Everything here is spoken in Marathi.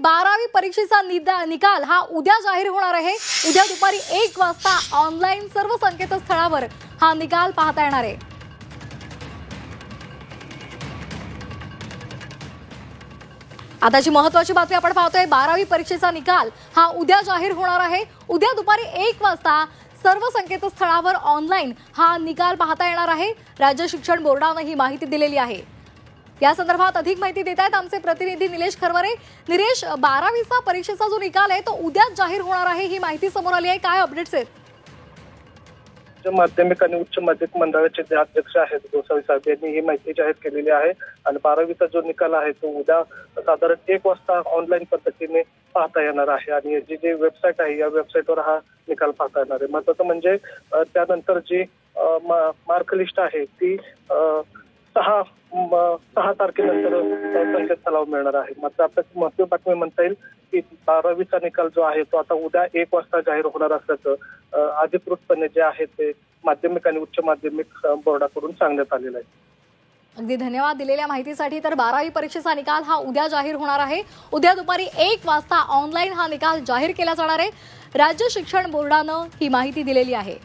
12वी परीक्षेचा निकाल हा उद्या जाहीर होणार आहे। उद्या दुपारी 1 वाजता ऑनलाईन सर्व संकेतस्थळावर हा निकाल पाहता येणार आहे। आताची महत्त्वाची बातमी आपण पाहतोय। 12वी परीक्षेचा निकाल हा उद्या जाहीर होणार आहे। उद्या दुपारी 1 वाजता सर्व संकेतस्थळावर ऑनलाईन हा निकाल पाहता येणार आहे। राज्य शिक्षण बोर्डाने ही माहिती दिलेली आहे। या संदर्भात अधिक माहिती देत आहेत आमचे प्रतिनिधी निलेश खरवरे। निलेश, 12वीचा परीक्षेचा जो निकाल आहे तो उद्याच जाहीर होणार आहे, ही माहिती समोर आली आहे। काय अपडेट्स आहेत? माध्यमिक आणि उच्च माध्यमिक मंडळाचे जे अध्यक्ष आहेत गोसावी साहेब यांनी ही माहिती जाहीर केलेली आहे आणि 12वीचा जो निकाल आहे तो उद्या साधारण 1 वाजता ऑनलाईन पद्धतीने पाहता येणार आहे आणि याची जी वेबसाईट आहे या वेबसाईटवर हा निकाल पाहता येणार आहे। महत्त्वाचं म्हणजे त्यानंतर जी मार्क लिस्ट आहे ती 6 तारखेनंतर संकेतस्थळावर मिळणार आहे। मात्र आपल्याला महत्त्वाची बातमी म्हणता येईल की 12वीचा निकाल जो आहे तो आता उद्या 1 वाजता जाहीर होणार असल्याचं अधिकृतपणे जे आहे ते माध्यमिक आणि उच्च माध्यमिक बोर्डाकडून सांगण्यात आलेलं आहे। अगदी धन्यवाद दिलेल्या माहितीसाठी। तर 12वी परीक्षेचा निकाल हा उद्या जाहीर होणार आहे। उद्या दुपारी 1 वाजता ऑनलाईन हा निकाल जाहीर केला जाणार आहे। राज्य शिक्षण बोर्डाने ही माहिती दिलेली आहे।